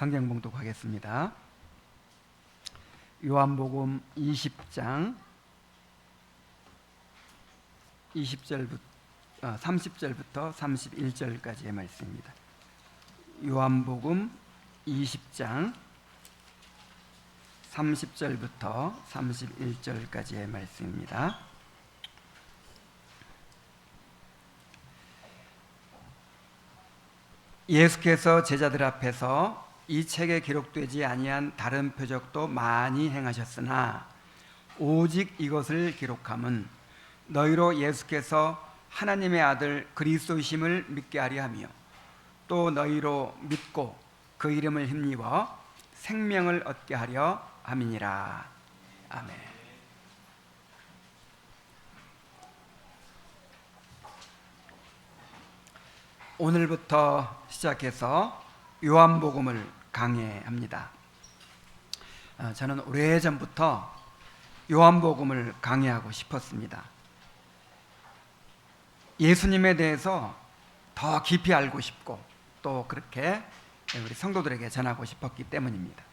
성경 봉독하겠습니다. 요한복음 20장 30절부터 31절까지의 말씀입니다. 요한복음 20장 30절부터 31절까지의 말씀입니다. 예수께서 제자들 앞에서 이 책에 기록되지 아니한 다른 표적도 많이 행하셨으나 오직 이것을 기록함은 너희로 예수께서 하나님의 아들 그리스도이심을 믿게 하려 하며 또 너희로 믿고 그 이름을 힘입어 생명을 얻게 하려 함이니라. 아멘. 오늘부터 시작해서 요한복음을 강해합니다. 저는 오래전부터 요한복음을 강해하고 싶었습니다. 예수님에 대해서 더 깊이 알고 싶고 또 그렇게 우리 성도들에게 전하고 싶었기 때문입니다.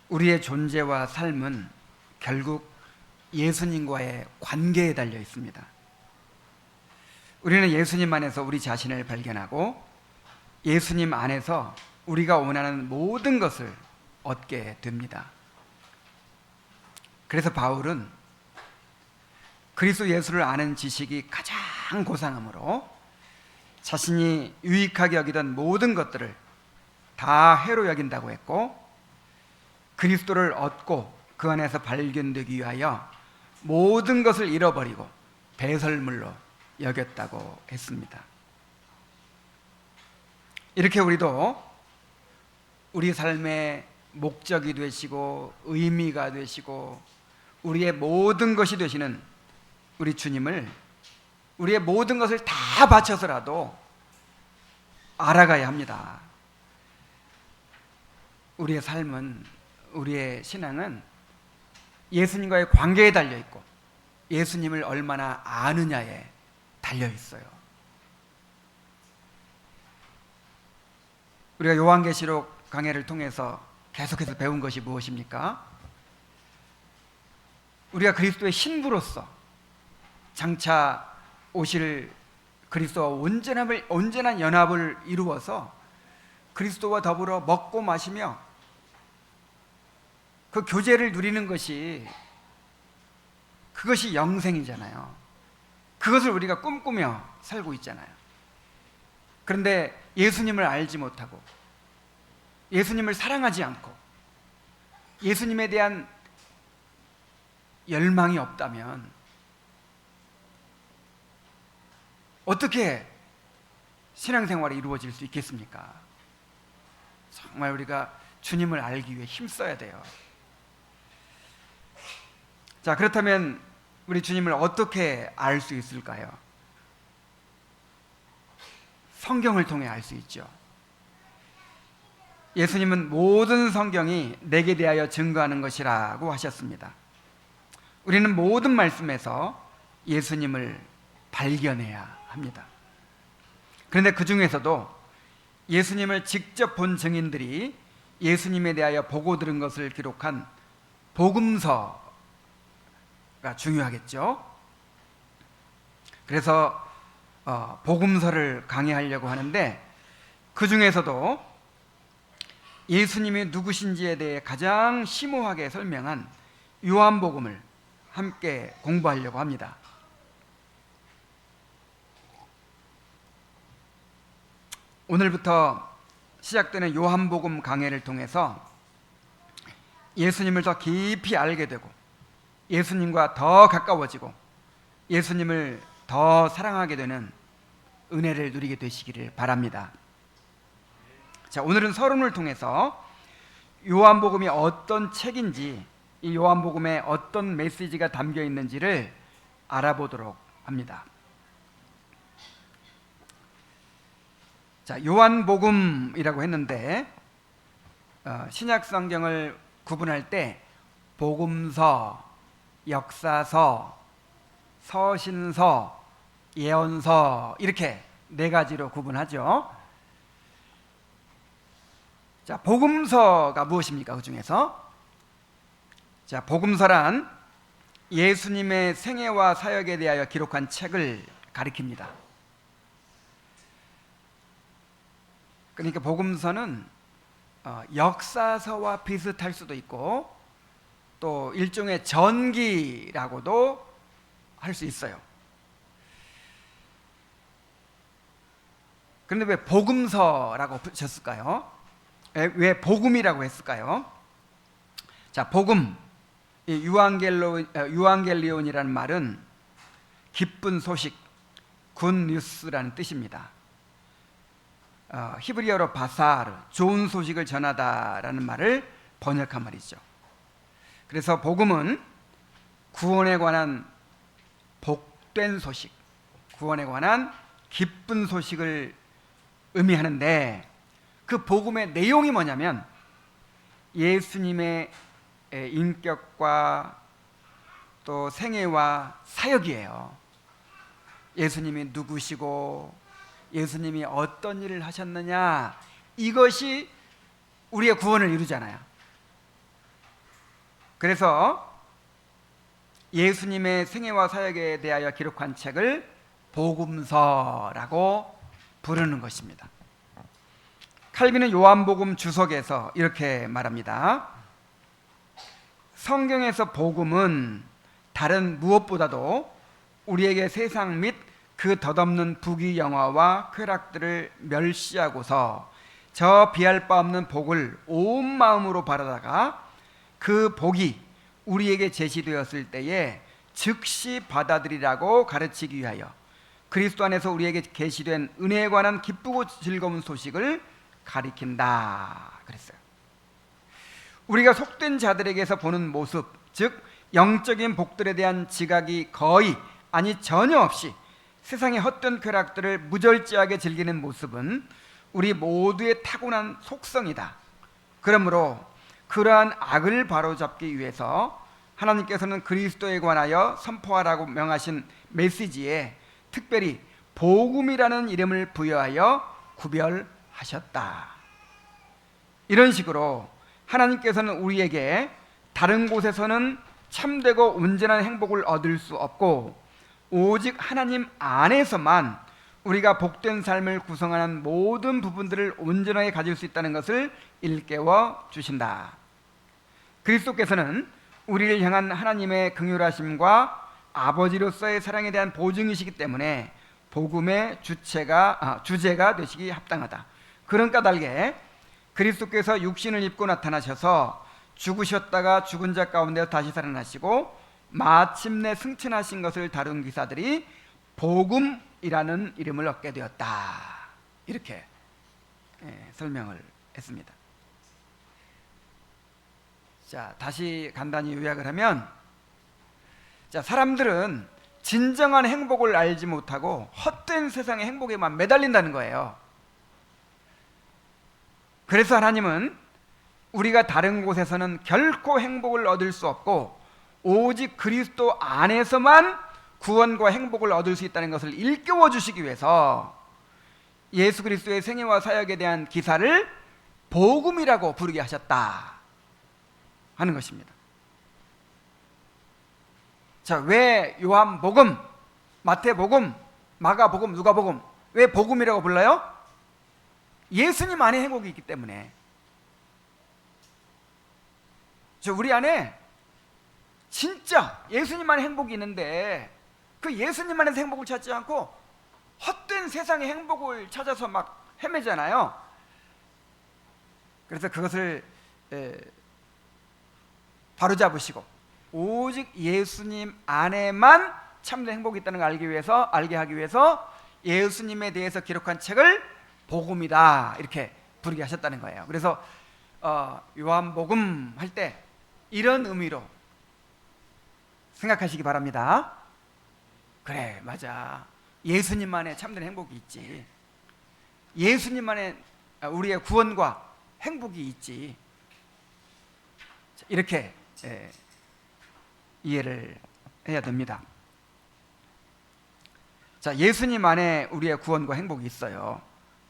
우리의 존재와 삶은 결국 예수님과의 관계에 달려 있습니다. 우리는 예수님 안에서 우리 자신을 발견하고 예수님 안에서 우리가 원하는 모든 것을 얻게 됩니다. 그래서 바울은 그리스도 예수를 아는 지식이 가장 고상하므로 자신이 유익하게 여기던 모든 것들을 다 해로 여긴다고 했고, 그리스도를 얻고 그 안에서 발견되기 위하여 모든 것을 잃어버리고 배설물로 여겼다고 했습니다. 이렇게 우리도 우리 삶의 목적이 되시고 의미가 되시고 우리의 모든 것이 되시는 우리 주님을 우리의 모든 것을 다 바쳐서라도 알아가야 합니다. 우리의 삶은, 우리의 신앙은 예수님과의 관계에 달려있고 예수님을 얼마나 아느냐에 달려있어요. 우리가 요한계시록 강해를 통해서 계속해서 배운 것이 무엇입니까? 우리가 그리스도의 신부로서 장차 오실 그리스도와 온전한 연합을 이루어서 그리스도와 더불어 먹고 마시며 그 교제를 누리는 그것이 영생이잖아요. 그것을 우리가 꿈꾸며 살고 있잖아요. 그런데 예수님을 알지 못하고 예수님을 사랑하지 않고 예수님에 대한 열망이 없다면 어떻게 신앙생활이 이루어질 수 있겠습니까? 정말 우리가 주님을 알기 위해 힘써야 돼요. 자, 그렇다면 우리 주님을 어떻게 알 수 있을까요? 성경을 통해 알 수 있죠. 예수님은 모든 성경이 내게 대하여 증거하는 것이라고 하셨습니다. 우리는 모든 말씀에서 예수님을 발견해야 합니다. 그런데 그 중에서도 예수님을 직접 본 증인들이 예수님에 대하여 보고 들은 것을 기록한 복음서가 중요하겠죠. 그래서 복음서를 강의하려고 하는데, 그 중에서도 예수님이 누구신지에 대해 가장 심오하게 설명한 요한복음을 함께 공부하려고 합니다. 오늘부터 시작되는 요한복음 강해를 통해서 예수님을 더 깊이 알게 되고 예수님과 더 가까워지고 예수님을 더 사랑하게 되는 은혜를 누리게 되시기를 바랍니다. 자, 오늘은 서론을 통해서 요한복음이 어떤 책인지, 이 요한복음에 어떤 메시지가 담겨 있는지를 알아보도록 합니다. 자, 요한복음이라고 했는데 신약 성경을 구분할 때 복음서, 역사서, 서신서, 예언서 이렇게 네 가지로 구분하죠. 자, 복음서가 무엇입니까? 그 중에서 자, 복음서란 예수님의 생애와 사역에 대하여 기록한 책을 가리킵니다. 그러니까 복음서는 역사서와 비슷할 수도 있고 또 일종의 전기라고도 할 수 있어요. 그런데 왜 복음서라고 붙였을까요? 왜 복음이라고 했을까요? 자, 복음, 유앙겔리온이라는 말은 기쁜 소식, 굿뉴스라는 뜻입니다. 히브리어로 바사르, 좋은 소식을 전하다라는 말을 번역한 말이죠. 그래서 복음은 구원에 관한 복된 소식, 구원에 관한 기쁜 소식을 의미하는데, 그 복음의 내용이 뭐냐면 예수님의 인격과 또 생애와 사역이에요. 예수님이 누구시고 예수님이 어떤 일을 하셨느냐, 이것이 우리의 구원을 이루잖아요. 그래서 예수님의 생애와 사역에 대하여 기록한 책을 복음서라고 부르는 것입니다. 칼빈은 요한복음 주석에서 이렇게 말합니다. 성경에서 복음은 다른 무엇보다도 우리에게 세상 및 그 덧없는 부귀영화와 쾌락들을 멸시하고서 저 비할 바 없는 복을 온 마음으로 바라다가 그 복이 우리에게 제시되었을 때에 즉시 받아들이라고 가르치기 위하여 그리스도 안에서 우리에게 계시된 은혜에 관한 기쁘고 즐거운 소식을 가리킨다 그랬어요. 우리가 속된 자들에게서 보는 모습, 즉 영적인 복들에 대한 지각이 거의 아니 전혀 없이 세상의 헛된 쾌락들을 무절제하게 즐기는 모습은 우리 모두의 타고난 속성이다. 그러므로 그러한 악을 바로잡기 위해서 하나님께서는 그리스도에 관하여 선포하라고 명하신 메시지에 특별히 복음이라는 이름을 부여하여 구별하셨다. 이런 식으로 하나님께서는 우리에게 다른 곳에서는 참되고 온전한 행복을 얻을 수 없고 오직 하나님 안에서만 우리가 복된 삶을 구성하는 모든 부분들을 온전하게 가질 수 있다는 것을 일깨워 주신다. 그리스도께서는 우리를 향한 하나님의 긍휼하심과 아버지로서의 사랑에 대한 보증이시기 때문에 복음의 주제가 되시기 합당하다. 그런 까닭에 그리스도께서 육신을 입고 나타나셔서 죽으셨다가 죽은 자 가운데서 다시 살아나시고 마침내 승천하신 것을 다룬 기사들이 복음이라는 이름을 얻게 되었다. 이렇게 설명을 했습니다. 자, 다시 간단히 요약을 하면, 자, 사람들은 진정한 행복을 알지 못하고 헛된 세상의 행복에만 매달린다는 거예요. 그래서 하나님은 우리가 다른 곳에서는 결코 행복을 얻을 수 없고 오직 그리스도 안에서만 구원과 행복을 얻을 수 있다는 것을 일깨워 주시기 위해서 예수 그리스도의 생애와 사역에 대한 기사를 복음이라고 부르게 하셨다 하는 것입니다. 자, 왜 요한복음, 마태복음, 마가복음, 누가복음 왜 복음이라고 불러요? 예수님 안에 행복이 있기 때문에. 우리 안에 진짜 예수님 안에 행복이 있는데 그 예수님 안에서 행복을 찾지 않고 헛된 세상의 행복을 찾아서 막 헤매잖아요. 그래서 그것을 바로잡으시고 오직 예수님 안에만 참된 행복이 있다는 걸 알게 하기 위해서 예수님에 대해서 기록한 책을 복음이다 이렇게 부르게 하셨다는 거예요. 그래서 요한복음 할 때 이런 의미로 생각하시기 바랍니다. 그래, 맞아. 예수님만의 참된 행복이 있지. 예수님만의 우리의 구원과 행복이 있지. 이렇게 이해를 해야 됩니다. 자, 예수님 안에 우리의 구원과 행복이 있어요.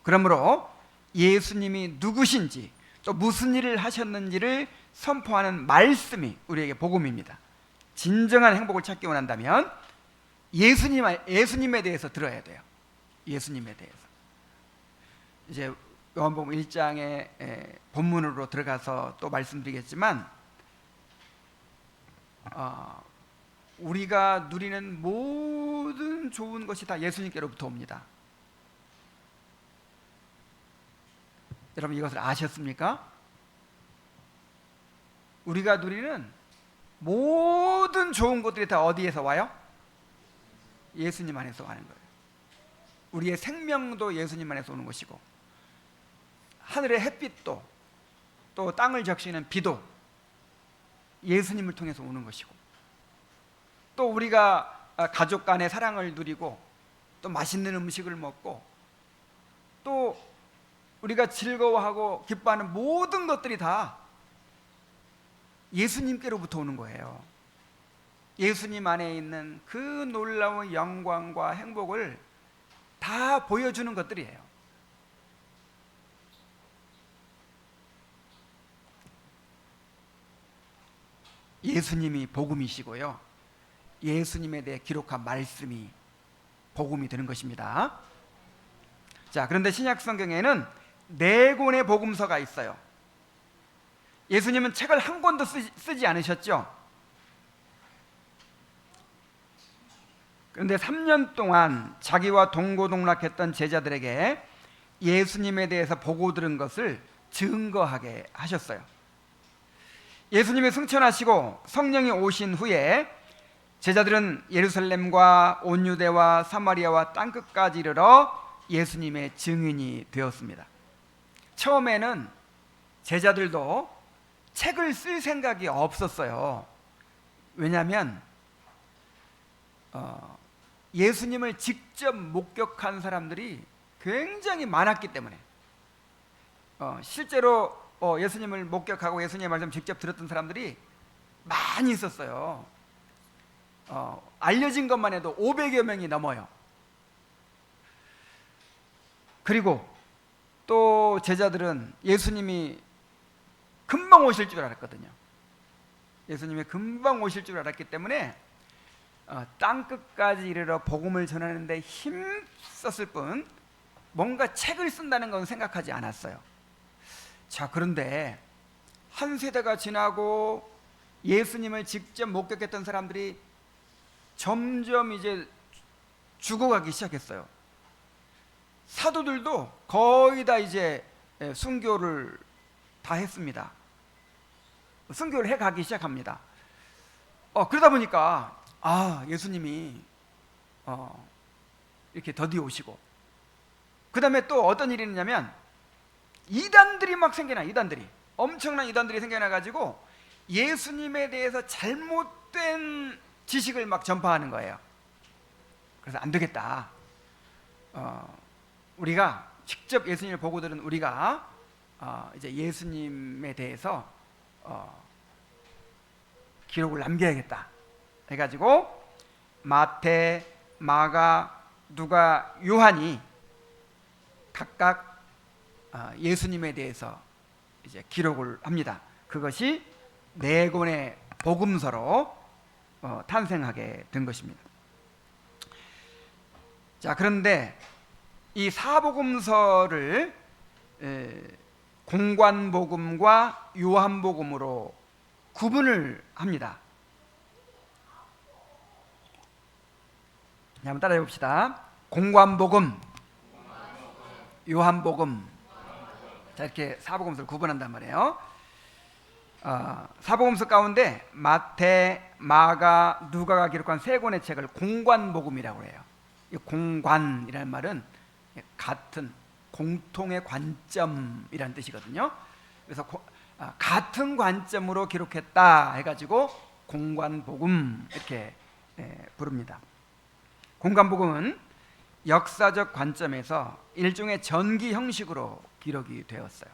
그러므로 예수님이 누구신지, 또 무슨 일을 하셨는지를 선포하는 말씀이 우리에게 복음입니다. 진정한 행복을 찾기 원한다면 예수님에 대해서 들어야 돼요. 예수님에 대해서. 이제 요한복음 1장의 본문으로 들어가서 또 말씀드리겠지만, 우리가 누리는 모든 좋은 것이 다 예수님께로부터 옵니다. 여러분 이것을 아셨습니까? 우리가 누리는 모든 좋은 것들이 다 어디에서 와요? 예수님 안에서 와는 거예요. 우리의 생명도 예수님 안에서 오는 것이고, 하늘의 햇빛도 또 땅을 적시는 비도 예수님을 통해서 오는 것이고, 또 우리가 가족 간의 사랑을 누리고 또 맛있는 음식을 먹고 또 우리가 즐거워하고 기뻐하는 모든 것들이 다 예수님께로부터 오는 거예요. 예수님 안에 있는 그 놀라운 영광과 행복을 다 보여주는 것들이에요. 예수님이 복음이시고요, 예수님에 대해 기록한 말씀이 복음이 되는 것입니다. 자, 그런데 신약 성경에는 4권의 복음서가 있어요. 예수님은 책을 한 권도 쓰지 않으셨죠. 그런데 3년 동안 자기와 동고동락했던 제자들에게 예수님에 대해서 보고 들은 것을 증거하게 하셨어요. 예수님이 승천하시고 성령이 오신 후에 제자들은 예루살렘과 온 유대와 사마리아와 땅끝까지 이르러 예수님의 증인이 되었습니다. 처음에는 제자들도 책을 쓸 생각이 없었어요. 왜냐하면 예수님을 직접 목격한 사람들이 굉장히 많았기 때문에, 실제로 예수님을 목격하고 예수님의 말씀 직접 들었던 사람들이 많이 있었어요. 알려진 것만 해도 500여 명이 넘어요. 그리고 또 제자들은 예수님이 금방 오실 줄 알았거든요. 예수님이 금방 오실 줄 알았기 때문에 땅끝까지 이르러 복음을 전하는데 힘썼을 뿐 뭔가 책을 쓴다는 건 생각하지 않았어요. 자, 그런데 한 세대가 지나고 예수님을 직접 목격했던 사람들이 점점 이제 죽어가기 시작했어요. 사도들도 거의 다 이제 순교를 다 했습니다. 순교를 해가기 시작합니다. 그러다 보니까 예수님이 이렇게 더디 오시고, 그 다음에 또 어떤 일이 있냐면 이단들이 막 생겨나. 엄청난 이단들이 생겨나가지고 예수님에 대해서 잘못된 지식을 막 전파하는 거예요. 그래서 안 되겠다. 우리가 직접 예수님을 보고 들은 우리가 이제 예수님에 대해서 기록을 남겨야겠다 해가지고 마태, 마가, 누가, 요한이 각각 예수님에 대해서 이제 기록을 합니다. 그것이 4권의 복음서로 탄생하게 된 것입니다. 자, 그런데 이 사복음서를 공관복음과 요한복음으로 구분을 합니다. 한번 따라해 봅시다. 공관복음, 요한복음. 자, 이렇게 사복음서를 구분한단 말이에요. 사복음서 가운데 마태, 마가, 누가가 기록한 3권의 책을 공관복음이라고 해요. 이 공관이라는 말은 같은, 공통의 관점이라는 뜻이거든요. 그래서 같은 관점으로 기록했다 해가지고 공관복음 이렇게 부릅니다. 공관복음은 역사적 관점에서 일종의 전기 형식으로 기록이 되었어요.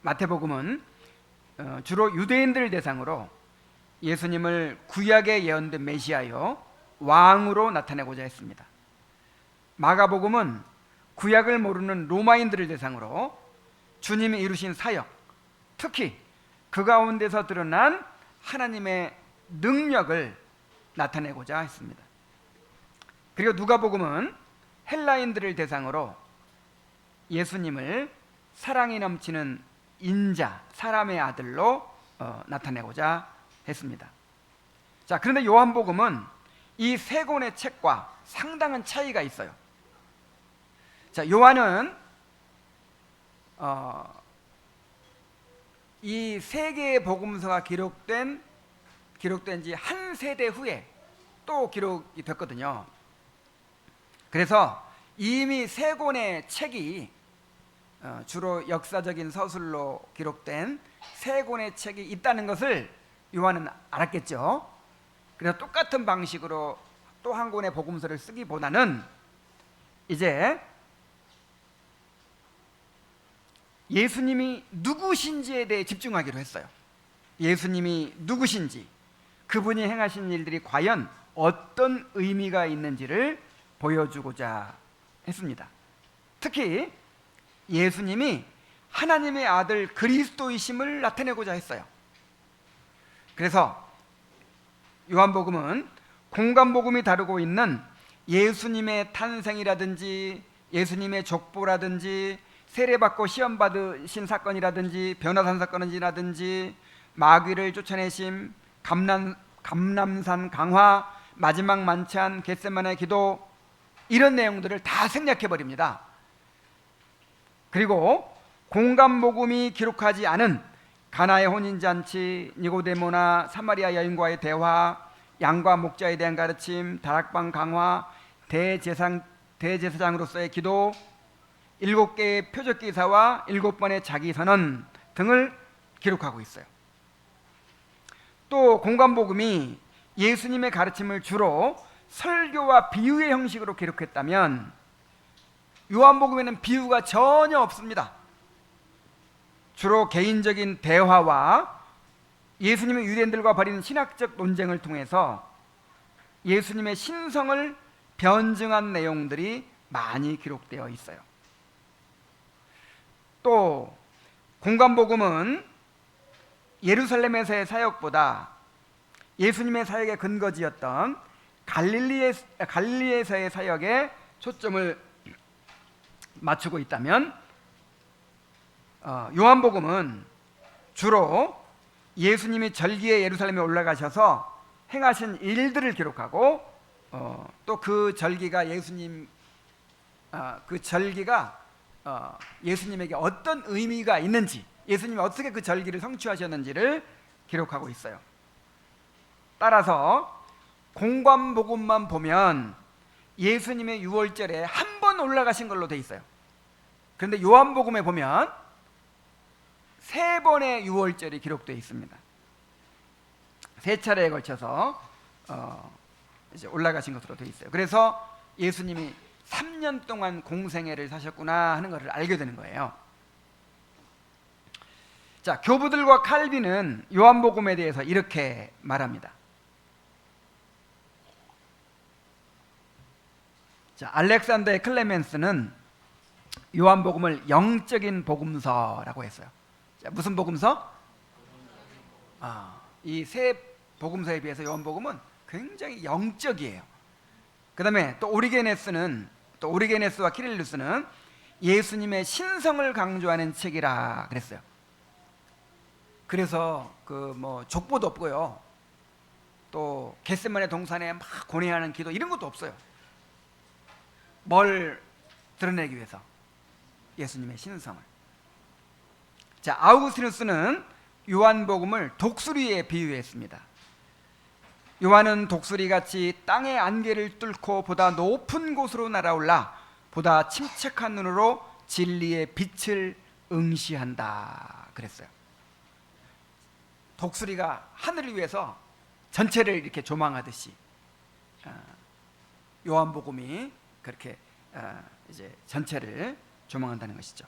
마태복음은 주로 유대인들을 대상으로 예수님을 구약에 예언된 메시아요 왕으로 나타내고자 했습니다. 마가복음은 구약을 모르는 로마인들을 대상으로 주님이 이루신 사역, 특히 그 가운데서 드러난 하나님의 능력을 나타내고자 했습니다. 그리고 누가복음은 헬라인들을 대상으로 예수님을 사랑이 넘치는 인자, 사람의 아들로 나타내고자 했습니다. 자, 그런데 요한복음은 이 세 권의 책과 상당한 차이가 있어요. 자, 요한은 이 세 개의 복음서가 기록된 지 한 세대 후에 또 기록이 됐거든요. 그래서 이미 세 권의 책이 주로 역사적인 서술로 기록된 세 권의 책이 있다는 것을 요한은 알았겠죠. 그래서 똑같은 방식으로 또 한 권의 복음서를 쓰기보다는 이제 예수님이 누구신지에 대해 집중하기로 했어요. 예수님이 누구신지, 그분이 행하신 일들이 과연 어떤 의미가 있는지를 보여주고자 했습니다. 특히 예수님이 하나님의 아들 그리스도이심을 나타내고자 했어요. 그래서 요한복음은 공관복음이 다루고 있는 예수님의 탄생이라든지 예수님의 족보라든지 세례받고 시험 받으신 사건이라든지 변화산 사건이라든지 마귀를 쫓아내심, 감람산 강화, 마지막 만찬, 겟세마네 기도, 이런 내용들을 다 생략해버립니다. 그리고 공관복음이 기록하지 않은 가나의 혼인잔치, 니고데모나 사마리아 여인과의 대화, 양과 목자에 대한 가르침, 다락방 강화, 대제사장으로서의 기도, 7개의 표적기사와 7번의 자기선언 등을 기록하고 있어요. 또 공관복음이 예수님의 가르침을 주로 설교와 비유의 형식으로 기록했다면 요한복음에는 비유가 전혀 없습니다. 주로 개인적인 대화와 예수님이 유대인들과 벌인 신학적 논쟁을 통해서 예수님의 신성을 변증한 내용들이 많이 기록되어 있어요. 또 공관복음은 예루살렘에서의 사역보다 예수님의 사역의 근거지였던 갈릴리에서의 사역에 초점을 맞추고 있다면 요한복음은 주로 예수님이 절기에 예루살렘에 올라가셔서 행하신 일들을 기록하고 또 그 절기가 예수님에게 어떤 의미가 있는지, 예수님이 어떻게 그 절기를 성취하셨는지를 기록하고 있어요. 따라서 공관복음만 보면 예수님의 유월절에 한 번 올라가신 걸로 돼 있어요. 그런데 요한복음에 보면 3번의 유월절이 기록되어 있습니다. 3차례에 걸쳐서 이제 올라가신 것으로 되어 있어요. 그래서 예수님이 3년 동안 공생애를 사셨구나 하는 것을 알게 되는 거예요. 자, 교부들과 칼빈은 요한복음에 대해서 이렇게 말합니다. 자, 알렉산더의 클레멘스는 요한복음을 영적인 복음서라고 했어요. 자, 무슨 복음서? 이 세 복음서에 비해서 요한복음은 굉장히 영적이에요. 그 다음에 또 오리게네스와 키릴루스는 예수님의 신성을 강조하는 책이라 그랬어요. 그래서 족보도 없고요, 또 겟세마네 동산에 막 고뇌하는 기도 이런 것도 없어요. 뭘 드러내기 위해서? 예수님의 신성을. 자, 아우구스티누스는 요한복음을 독수리에 비유했습니다. 요한은 독수리같이 땅의 안개를 뚫고 보다 높은 곳으로 날아올라 보다 침착한 눈으로 진리의 빛을 응시한다 그랬어요. 독수리가 하늘을 위해서 전체를 이렇게 조망하듯이 요한복음이 그렇게 이제 전체를 조망한다는 것이죠.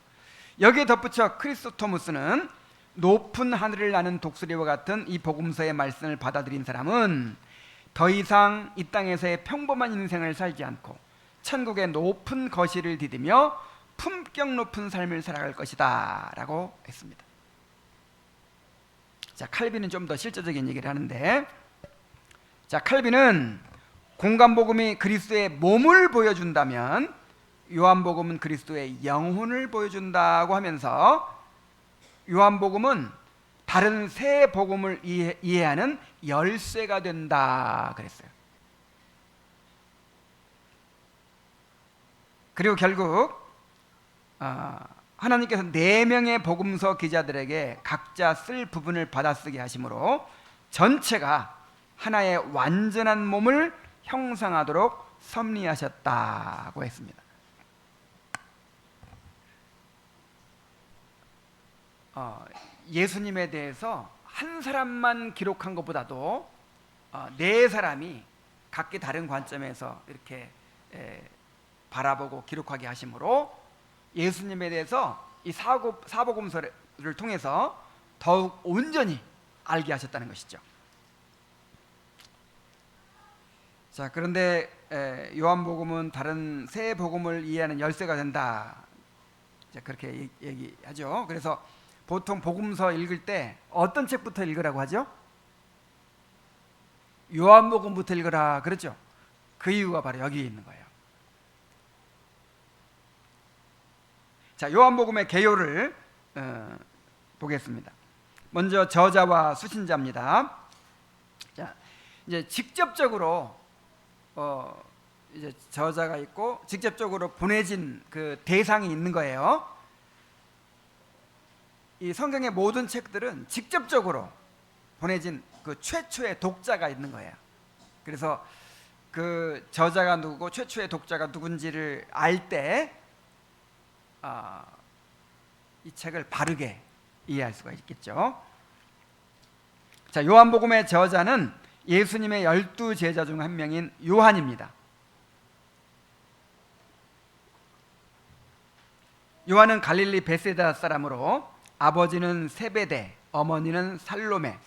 여기에 덧붙여 크리스토토무스는 높은 하늘을 나는 독수리와 같은 이 복음서의 말씀을 받아들인 사람은 더 이상 이 땅에서의 평범한 인생을 살지 않고 천국의 높은 거실을 디디며 품격 높은 삶을 살아갈 것이다 라고 했습니다. 자, 칼빈은 좀 더 실제적인 얘기를 하는데, 자, 칼빈은 공간복음이 그리스도의 몸을 보여준다면 요한복음은 그리스도의 영혼을 보여준다고 하면서, 요한복음은 다른 세 복음을 이해하는 열쇠가 된다 그랬어요. 그리고 결국 하나님께서 4명의 복음서 기자들에게 각자 쓸 부분을 받아쓰게 하심으로 전체가 하나의 완전한 몸을 형성하도록 섭리하셨다고 했습니다. 예수님에 대해서 한 사람만 기록한 것보다도 4사람이 각기 다른 관점에서 이렇게 바라보고 기록하게 하심으로 예수님에 대해서 이 사복음서를 통해서 더욱 온전히 알게 하셨다는 것이죠. 자, 그런데 요한복음은 다른 세 복음을 이해하는 열쇠가 된다, 그렇게 얘기하죠. 그래서 보통 복음서 읽을 때 어떤 책부터 읽으라고 하죠? 요한복음부터 읽으라 그랬죠. 그 이유가 바로 여기에 있는 거예요. 자, 요한복음의 개요를 보겠습니다. 먼저 저자와 수신자입니다. 자, 이제 직접적으로 이제 저자가 있고 직접적으로 보내진 그 대상이 있는 거예요. 이 성경의 모든 책들은 직접적으로 보내진 그 최초의 독자가 있는 거예요. 그래서 그 저자가 누구고 최초의 독자가 누군지를 알 때 이 책을 바르게 이해할 수가 있겠죠. 자, 요한복음의 저자는 예수님의 12제자 중 한 명인 요한입니다. 요한은 갈릴리 베세다 사람으로 아버지는 세베대, 어머니는 살로메,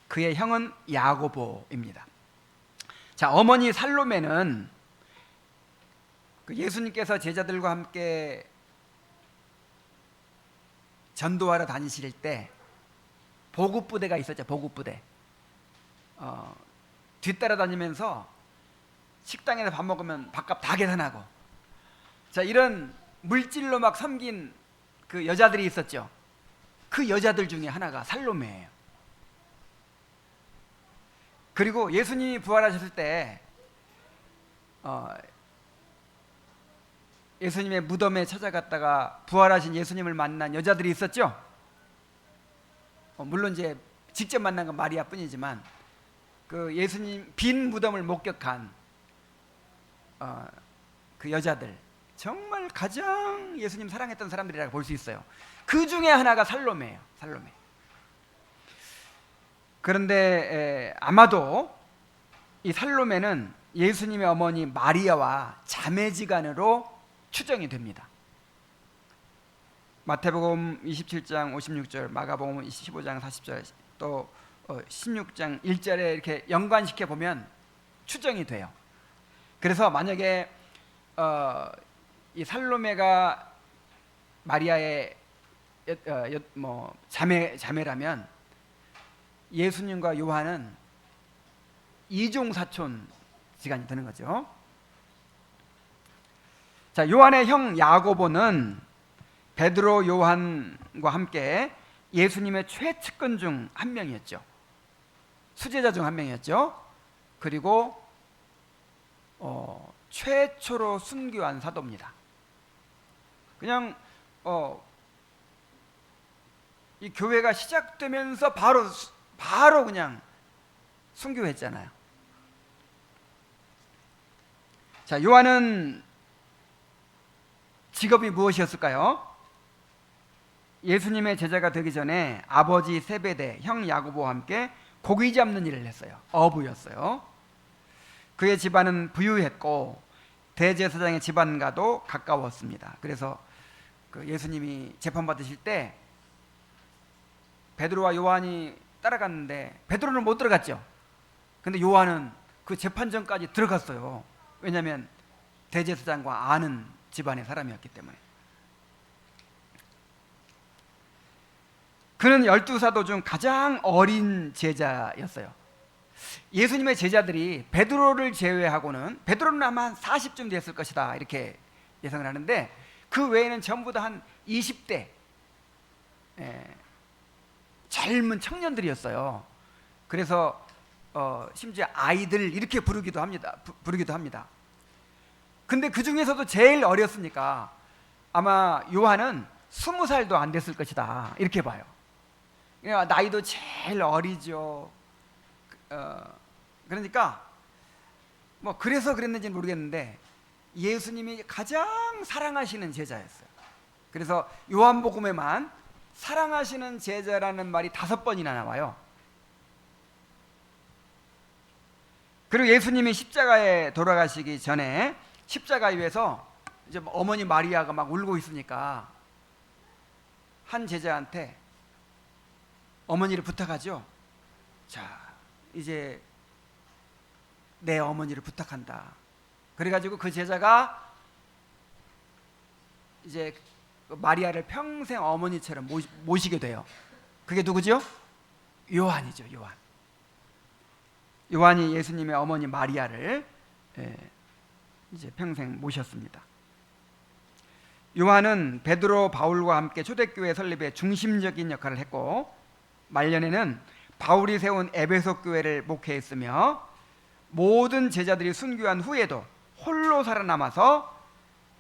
그의 형은 야고보입니다. 자, 어머니 살로메는 그 예수님께서 제자들과 함께 전도하러 다니실 때 보급부대가 있었죠. 보급부대. 뒤따라다니면서 식당에서 밥 먹으면 밥값 다 계산하고, 자, 이런 물질로 막 섬긴 그 여자들이 있었죠. 그 여자들 중에 하나가 살로메예요. 그리고 예수님이 부활하셨을 때 예수님의 무덤에 찾아갔다가 부활하신 예수님을 만난 여자들이 있었죠. 물론 이제 직접 만난 건 마리아뿐이지만 그 예수님 빈 무덤을 목격한 그 여자들, 정말 가장 예수님 사랑했던 사람들이라고 볼 수 있어요. 그 중에 하나가 살로메예요. 살로메. 그런데 아마도 이 살로메는 예수님의 어머니 마리아와 자매지간으로 추정이 됩니다. 마태복음 27장 56절, 마가복음 15장 40절, 또 16장 1절에 이렇게 연관시켜 보면 추정이 돼요. 그래서 만약에 이 살로메가 마리아의 자매라면 예수님과 요한은 이종사촌 지간이 되는 거죠. 자, 요한의 형 야고보는 베드로, 요한과 함께 예수님의 최측근 중 한 명이었죠. 수제자 중 한 명이었죠. 그리고 최초로 순교한 사도입니다. 그냥 이 교회가 시작되면서 바로 그냥 순교했잖아요. 자, 요한은 직업이 무엇이었을까요? 예수님의 제자가 되기 전에 아버지 세베대, 형 야고보와 함께 고기 잡는 일을 했어요. 어부였어요. 그의 집안은 부유했고 대제사장의 집안과도 가까웠습니다. 그래서 그 예수님이 재판받으실 때 베드로와 요한이 따라갔는데 베드로는 못 들어갔죠. 근데 요한은 그 재판전까지 들어갔어요. 왜냐하면 대제사장과 아는 집안의 사람이었기 때문에. 그는 12사도 중 가장 어린 제자였어요. 예수님의 제자들이 베드로를 제외하고는, 베드로는 아마 한 40쯤 됐을 것이다 이렇게 예상을 하는데, 그 외에는 전부 다 한 20대 젊은 청년들이었어요. 그래서 심지어 아이들 이렇게 부르기도 합니다. 근데 그 중에서도 제일 어렸으니까 아마 요한은 20살도 안 됐을 것이다 이렇게 봐요. 나이도 제일 어리죠. 그러니까 뭐 그래서 그랬는지는 모르겠는데 예수님이 가장 사랑하시는 제자였어요. 그래서 요한복음에만 사랑하시는 제자라는 말이 5번이나 나와요. 그리고 예수님이 십자가에 돌아가시기 전에 십자가 위에서 이제 어머니 마리아가 막 울고 있으니까 한 제자한테 어머니를 부탁하죠. 자, 이제 내 어머니를 부탁한다. 그래가지고 그 제자가 이제 마리아를 평생 어머니처럼 모시게 돼요. 그게 누구죠? 요한이죠. 요한이 예수님의 어머니 마리아를 이제 평생 모셨습니다. 요한은 베드로, 바울과 함께 초대교회 설립에 중심적인 역할을 했고, 말년에는 바울이 세운 에베소 교회를 목회했으며, 모든 제자들이 순교한 후에도 홀로 살아남아서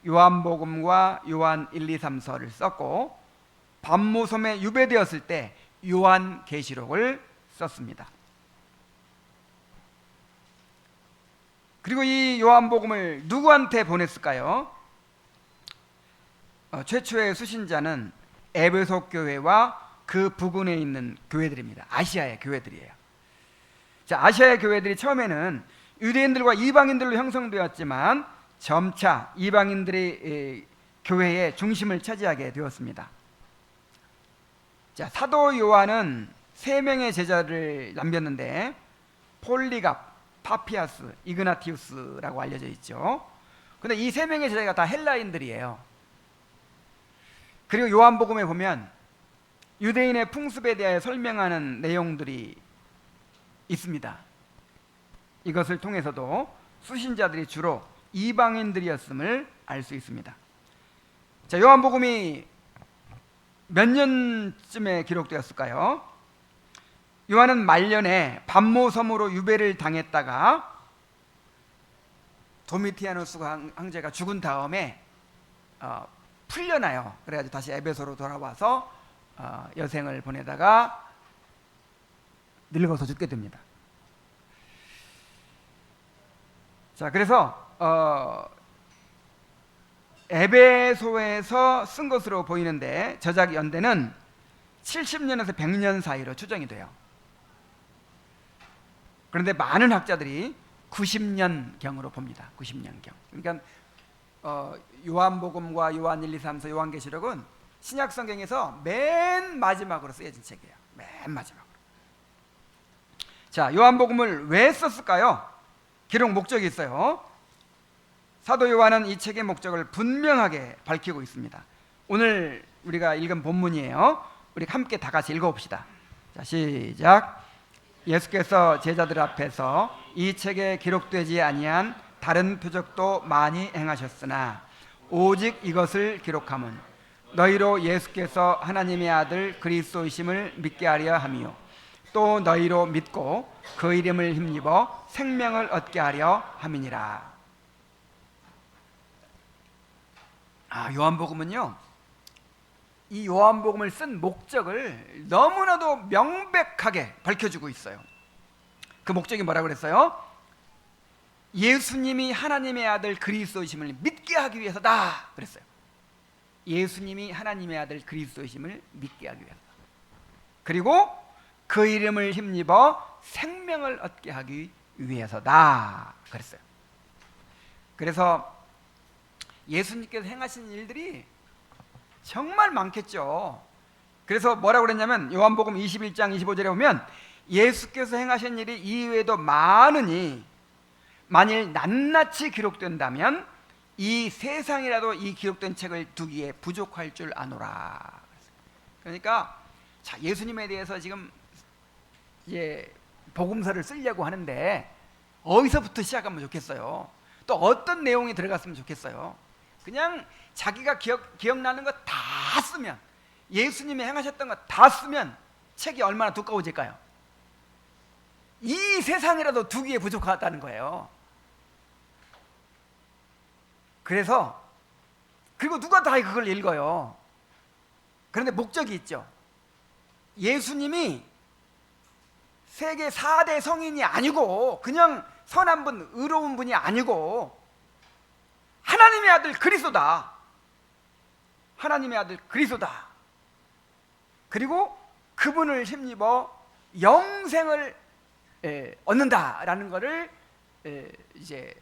요한복음과 요한 1, 2, 3서를 썼고, 반모섬에 유배되었을 때 요한계시록을 썼습니다. 그리고 이 요한복음을 누구한테 보냈을까요? 최초의 수신자는 에베소 교회와 그 부근에 있는 교회들입니다. 아시아의 교회들이에요. 자, 아시아의 교회들이 처음에는 유대인들과 이방인들로 형성되었지만 점차 이방인들이 교회의 중심을 차지하게 되었습니다. 자, 사도 요한은 3명의 제자를 남겼는데 폴리갑, 파피아스, 이그나티우스라고 알려져 있죠. 근데 이 3명의 제자가 다 헬라인들이에요. 그리고 요한복음에 보면 유대인의 풍습에 대하여 설명하는 내용들이 있습니다. 이것을 통해서도 수신자들이 주로 이방인들이었음을 알 수 있습니다. 자, 요한복음이 몇 년쯤에 기록되었을까요? 요한은 말년에 반모섬으로 유배를 당했다가 도미티아누스 황제가 죽은 다음에 풀려나요. 그래가지고 다시 에베소로 돌아와서 여생을 보내다가 늙어서 죽게 됩니다. 자, 그래서 에베소에서 쓴 것으로 보이는데 저작 연대는 70년에서 100년 사이로 추정이 돼요. 그런데 많은 학자들이 90년경으로 봅니다. 90년경. 그러니까 요한복음과 요한 1, 2, 3서 요한계시록은 신약 성경에서 맨 마지막으로 쓰여진 책이에요. 맨 마지막으로. 자, 요한복음을 왜 썼을까요? 기록 목적이 있어요. 사도 요한은 이 책의 목적을 분명하게 밝히고 있습니다. 오늘 우리가 읽은 본문이에요. 우리 함께 다 같이 읽어봅시다. 자, 시작. 예수께서 제자들 앞에서 이 책에 기록되지 아니한 다른 표적도 많이 행하셨으나 오직 이것을 기록함은 너희로 예수께서 하나님의 아들 그리스도이심을 믿게 하려 함이요 또 너희로 믿고 그 이름을 힘입어 생명을 얻게 하려 함이니라. 요한복음은요, 이 요한복음을 쓴 목적을 너무나도 명백하게 밝혀주고 있어요. 그 목적이 뭐라고 그랬어요? 예수님이 하나님의 아들 그리스도이심을 믿게 하기 위해서다 그랬어요. 예수님이 하나님의 아들 그리스도이심을 믿게 하기 위해서, 그리고 그 이름을 힘입어 생명을 얻게 하기 위해서다 그랬어요. 그래서 예수님께서 행하신 일들이 정말 많겠죠. 그래서 뭐라고 그랬냐면 요한복음 21장 25절에 보면 예수께서 행하신 일이 이외에도 많으니 만일 낱낱이 기록된다면 이 세상이라도 이 기록된 책을 두기에 부족할 줄 아노라. 그러니까 자, 예수님에 대해서 지금 복음서를 쓰려고 하는데 어디서부터 시작하면 좋겠어요? 또 어떤 내용이 들어갔으면 좋겠어요? 그냥 자기가 기억나는 거 다 쓰면, 예수님이 행하셨던 거 다 쓰면 책이 얼마나 두꺼워질까요? 이 세상이라도 두기에 부족하다는 거예요. 그래서, 그리고 누가 다 그걸 읽어요? 그런데 목적이 있죠. 예수님이 세계 4대 성인이 아니고, 그냥 선한 분, 의로운 분이 아니고 하나님의 아들 그리스도다. 하나님의 아들 그리스도다. 그리고 그분을 힘입어 영생을 얻는다라는 것을 이제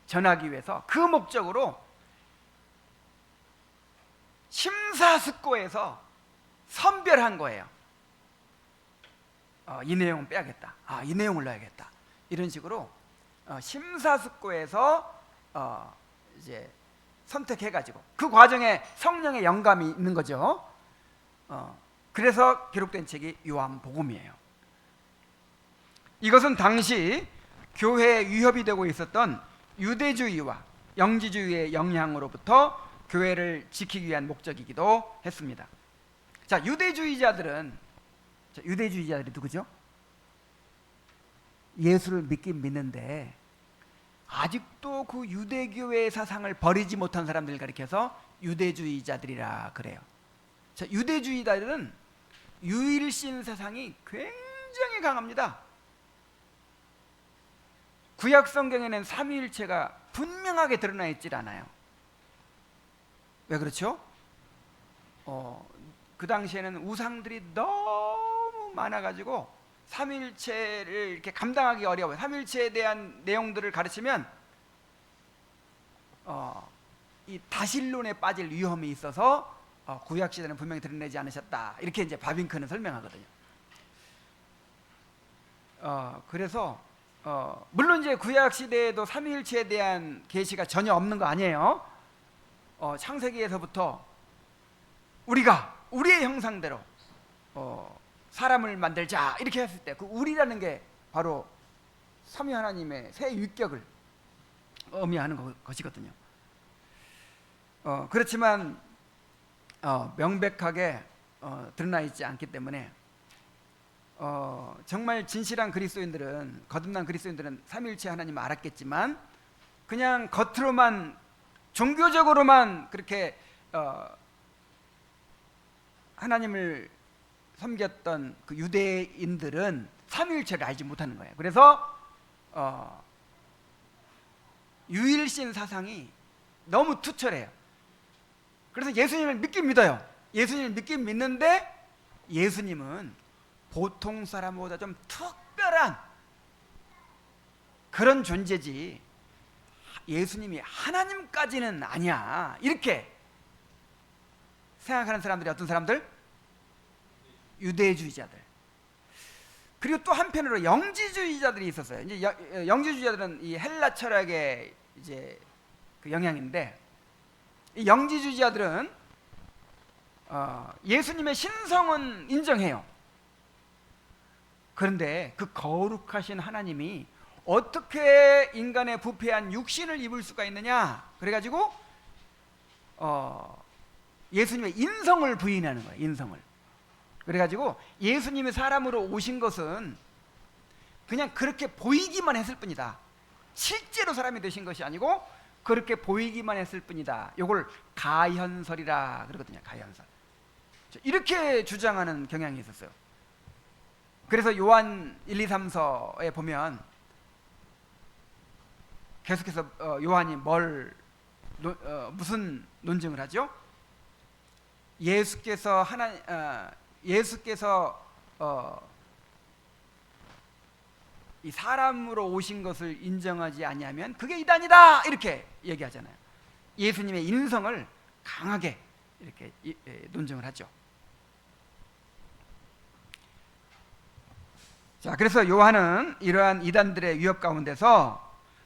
전하기 위해서, 그 목적으로 심사숙고해서 선별한 거예요. 이 내용은 빼야겠다. 이 내용을 넣어야겠다. 이런 식으로 심사숙고해서 이제 선택해가지고, 그 과정에 성령의 영감이 있는 거죠. 그래서 기록된 책이 요한복음이에요. 이것은 당시 교회에 위협이 되고 있었던 유대주의와 영지주의의 영향으로부터 교회를 지키기 위한 목적이기도 했습니다. 자, 유대주의자들이 누구죠? 예수를 믿긴 믿는데 아직도 그 유대교회의 사상을 버리지 못한 사람들을 가리켜서 유대주의자들이라 그래요. 자, 유대주의자들은 유일신 사상이 굉장히 강합니다. 구약 성경에는 삼위일체가 분명하게 드러나 있질 않아요. 왜 그렇죠? 그 당시에는 우상들이 너무 많아가지고 삼위일체를 이렇게 감당하기 어려워요. 삼위일체에 대한 내용들을 가르치면 이 다신론에 빠질 위험이 있어서 구약 시대는 분명히 드러내지 않으셨다. 이렇게 이제 바빙크는 설명하거든요. 그래서 물론 이제 구약 시대에도 삼위일체에 대한 계시가 전혀 없는 거 아니에요. 창세기에서부터 우리가 우리의 형상대로 사람을 만들자 이렇게 했을 때, 그 우리라는 게 바로 삼위 하나님의 새 율격을 의미하는 것이거든요. 그렇지만 명백하게 드러나 있지 않기 때문에 정말 진실한 그리스도인들은, 거듭난 그리스도인들은 삼위일체 하나님을 알았겠지만 그냥 겉으로만 종교적으로만 그렇게 하나님을 섬겼던 그 유대인들은 삼위일체를 알지 못하는 거예요. 그래서 유일신 사상이 너무 투철해요. 그래서 예수님을 믿긴 믿어요. 예수님을 믿긴 믿는데 예수님은 보통 사람보다 좀 특별한 그런 존재지 예수님이 하나님까지는 아니야, 이렇게 생각하는 사람들이 어떤 사람들? 유대주의자들. 그리고 또 한편으로 영지주의자들이 있었어요. 이제 영지주의자들은 이 헬라 철학의 이제 그 영향인데, 이 영지주의자들은 예수님의 신성은 인정해요. 그런데 그 거룩하신 하나님이 어떻게 인간의 부패한 육신을 입을 수가 있느냐? 그래가지고 예수님의 인성을 부인하는 거예요. 인성을. 그래가지고 예수님이 사람으로 오신 것은 그냥 그렇게 보이기만 했을 뿐이다. 실제로 사람이 되신 것이 아니고 그렇게 보이기만 했을 뿐이다. 이걸 가현설이라 그러거든요. 가현설. 이렇게 주장하는 경향이 있었어요. 그래서 요한 1, 2, 3서에 보면 계속해서 요한이 무슨 논증을 하죠? 예수께서 이 사람으로 오신 것을 인정하지 아니하면 그게 이단이다, 이렇게 얘기하잖아요. 예수님의 인성을 강하게 이렇게 논증을 하죠. 자, 그래서 요한은 이러한 이단들의 위협 가운데서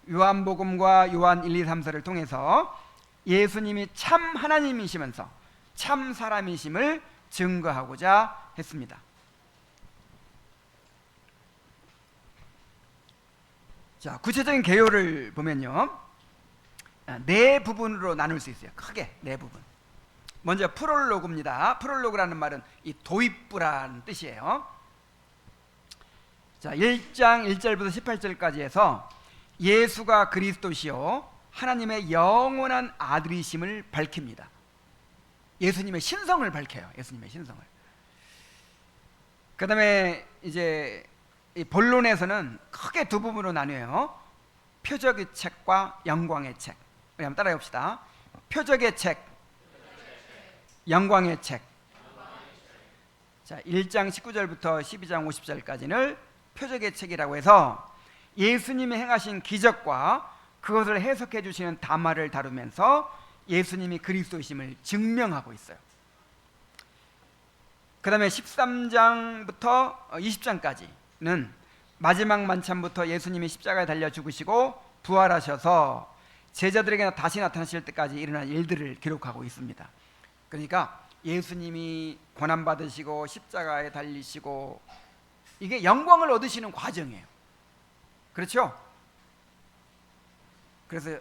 요한복음과 요한 1, 2, 3서를 통해서 예수님이 참 하나님이시면서 참 사람이심을 증거하고자 했습니다. 자, 구체적인 개요를 보면요, 네 부분으로 나눌 수 있어요. 크게 네 부분. 먼저 프롤로그입니다. 프롤로그라는 말은 이 도입부라는 뜻이에요. 자, 1장 1절부터 18절까지 해서 예수가 그리스도시요 하나님의 영원한 아들이심을 밝힙니다. 예수님의 신성을 밝혀요. 예수님의 신성을. 그 다음에 이제 이 본론에서는 크게 두 부분으로 나뉘어요. 표적의 책과 영광의 책. 우리 한번 따라해 봅시다. 표적의 책, 영광의 책. 자, 1장 19절부터 12장 50절까지는 표적의 책이라고 해서 예수님이 행하신 기적과 그것을 해석해 주시는 담화를 다루면서 예수님이 그리스도이심을 증명하고 있어요. 그 다음에 13장부터 20장까지는 마지막 만찬부터 예수님이 십자가에 달려 죽으시고 부활하셔서 제자들에게 다시 나타나실 때까지 일어난 일들을 기록하고 있습니다. 그러니까 예수님이 고난받으시고 십자가에 달리시고 이게 영광을 얻으시는 과정이에요. 그렇죠? 그래서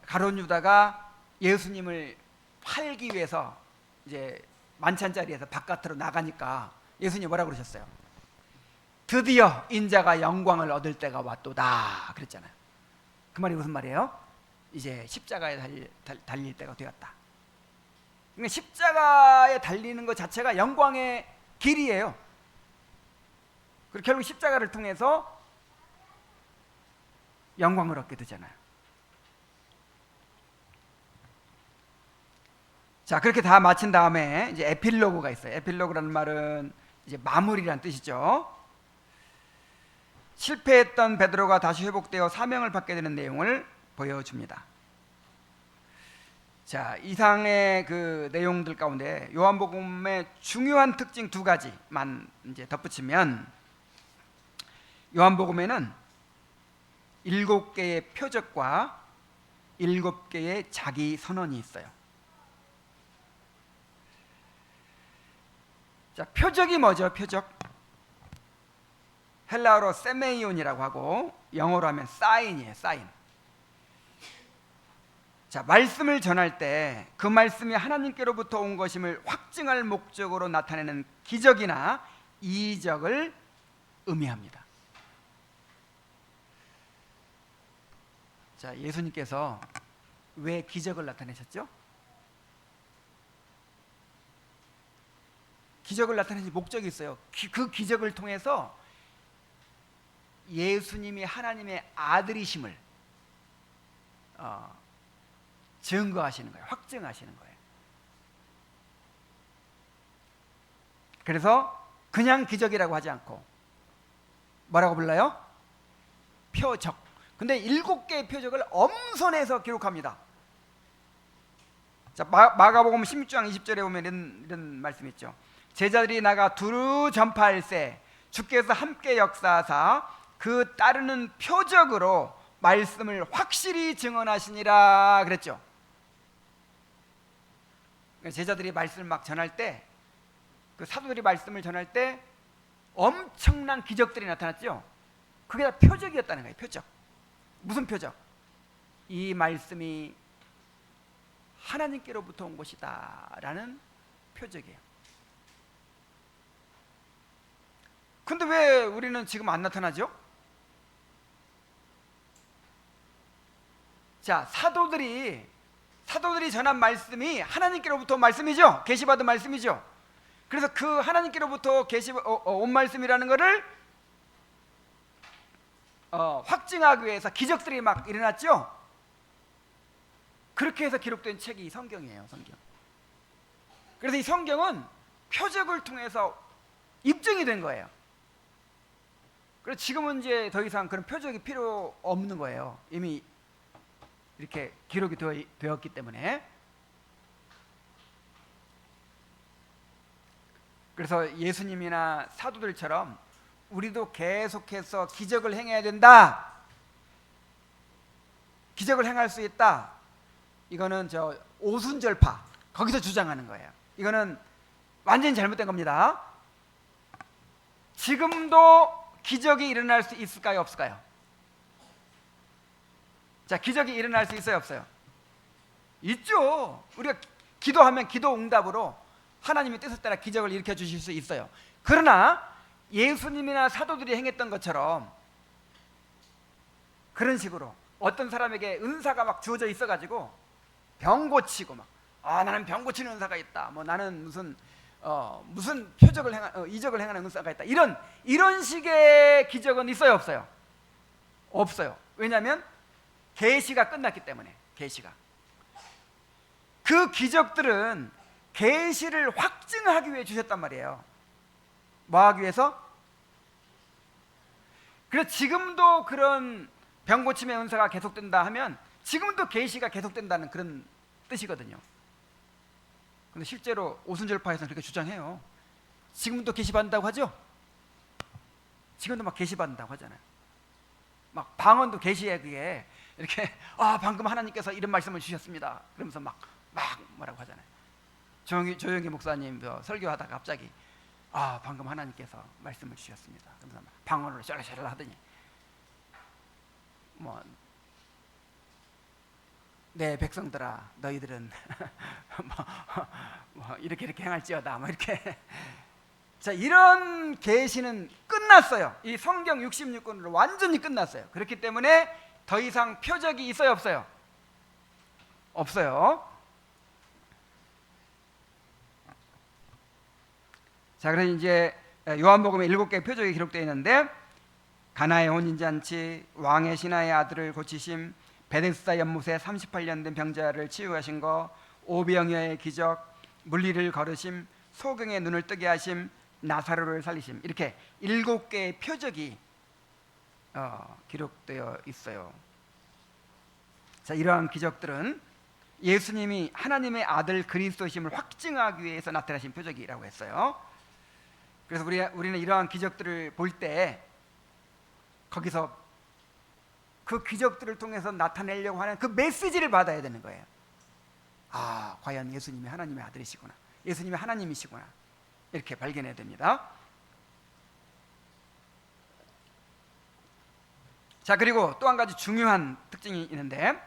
가룟 유다가 예수님을 팔기 위해서 이제 만찬 자리에서 바깥으로 나가니까 예수님 뭐라고 그러셨어요? 드디어 인자가 영광을 얻을 때가 왔도다 그랬잖아요. 그 말이 무슨 말이에요? 이제 십자가에 달릴 때가 되었다. 그러니까 십자가에 달리는 것 자체가 영광의 길이에요. 그리고 결국 십자가를 통해서 영광을 얻게 되잖아요. 자, 그렇게 다 마친 다음에 이제 에필로그가 있어요. 에필로그라는 말은 이제 마무리라는 뜻이죠. 실패했던 베드로가 다시 회복되어 사명을 받게 되는 내용을 보여줍니다. 자, 이상의 그 내용들 가운데 요한복음의 중요한 특징 두 가지만 이제 덧붙이면, 요한복음에는 7개의 표적과 7개의 자기 선언이 있어요. 자, 표적이 뭐죠? 표적. 헬라어로 세메이온이라고 하고 영어로 하면 사인이에요. 사인. 자, 말씀을 전할 때 그 말씀이 하나님께로부터 온 것임을 확증할 목적으로 나타내는 기적이나 이적을 의미합니다. 자, 예수님께서 왜 기적을 나타내셨죠? 기적을 나타내신 목적이 있어요. 그 기적을 통해서 예수님이 하나님의 아들이심을 증거하시는 거예요. 확증하시는 거예요. 그래서 그냥 기적이라고 하지 않고 뭐라고 불러요? 표적. 근데 7개의 표적을 엄선해서 기록합니다. 자, 마가복음 16장 20절에 보면 이런 말씀이 있죠. 제자들이 나가 두루 전파할세 주께서 함께 역사하사 그 따르는 표적으로 말씀을 확실히 증언하시니라 그랬죠. 제자들이 말씀을 막 전할 때, 그 사도들이 말씀을 전할 때 엄청난 기적들이 나타났죠. 그게 다 표적이었다는 거예요. 표적. 무슨 표적? 이 말씀이 하나님께로부터 온 것이다 라는 표적이에요. 근데 왜 우리는 지금 안 나타나죠? 자, 사도들이 전한 말씀이 하나님께로부터 온 말씀이죠. 계시받은 말씀이죠. 그래서 그 하나님께로부터 온 말씀이라는 것을 확증하기 위해서 기적들이 막 일어났죠. 그렇게 해서 기록된 책이 성경이에요. 성경. 그래서 이 성경은 표적을 통해서 입증이 된 거예요. 그래서 지금은 이제 더 이상 그런 표적이 필요 없는 거예요. 이미 이렇게 기록이 되었기 때문에. 그래서 예수님이나 사도들처럼 우리도 계속해서 기적을 행해야 된다. 기적을 행할 수 있다. 이거는 저 오순절파, 거기서 주장하는 거예요. 이거는 완전히 잘못된 겁니다. 지금도 기적이 일어날 수 있을까요, 없을까요? 자, 기적이 일어날 수 있어요, 없어요? 있죠. 우리가 기도하면 기도 응답으로 하나님이 뜻을 따라 기적을 일으켜 주실 수 있어요. 그러나 예수님이나 사도들이 행했던 것처럼 그런 식으로 어떤 사람에게 은사가 막 주어져 있어가지고 병 고치고 막 나는 병 고치는 은사가 있다. 뭐 나는 무슨 이적을 행하는 은사가 있다. 이런 식의 기적은 있어요, 없어요? 없어요. 왜냐하면 계시가 끝났기 때문에. 계시가. 그 기적들은 계시를 확증하기 위해 주셨단 말이에요. 뭐 하기 위해서? 그래서 지금도 그런 병 고침의 은사가 계속된다 하면 지금도 계시가 계속된다는 그런 뜻이거든요. 근데 실제로 오순절파에서는 그렇게 주장해요. 지금도 계시 받는다고 하죠? 지금도 막 계시 받는다고 하잖아요. 막 방언도 계시에 그게 이렇게 방금 하나님께서 이런 말씀을 주셨습니다. 그러면서 막 뭐라고 하잖아요. 조영기 목사님 설교하다가 갑자기 방금 하나님께서 말씀을 주셨습니다. 그러면서 막 방언으로 쩔쩔 하더니 내 백성들아 너희들은 이렇게 행할지어다 이렇게. 자, 이런 계시는 끝났어요. 이 성경 66권으로 완전히 끝났어요. 그렇기 때문에 더 이상 표적이 있어요, 없어요? 없어요. 자, 그래서 이제 요한복음에 7개의 표적이 기록되어 있는데 가나의 혼인잔치, 왕의 신하의 아들을 고치심, 베데스다 연못에 38년 된 병자를 치유하신 거, 오병이어의 기적, 물리를 걸으심, 소경의 눈을 뜨게 하심, 나사로를 살리심, 이렇게 7개의 표적이 기록되어 있어요. 자, 이러한 기적들은 예수님이 하나님의 아들 그리스도심을 확증하기 위해서 나타나신 표적이라고 했어요. 그래서 우리는 이러한 기적들을 볼 때 거기서 그 기적들을 통해서 나타내려고 하는 그 메시지를 받아야 되는 거예요. 과연 예수님이 하나님의 아들이시구나, 예수님이 하나님이시구나, 이렇게 발견해야 됩니다. 자, 그리고 또 한 가지 중요한 특징이 있는데,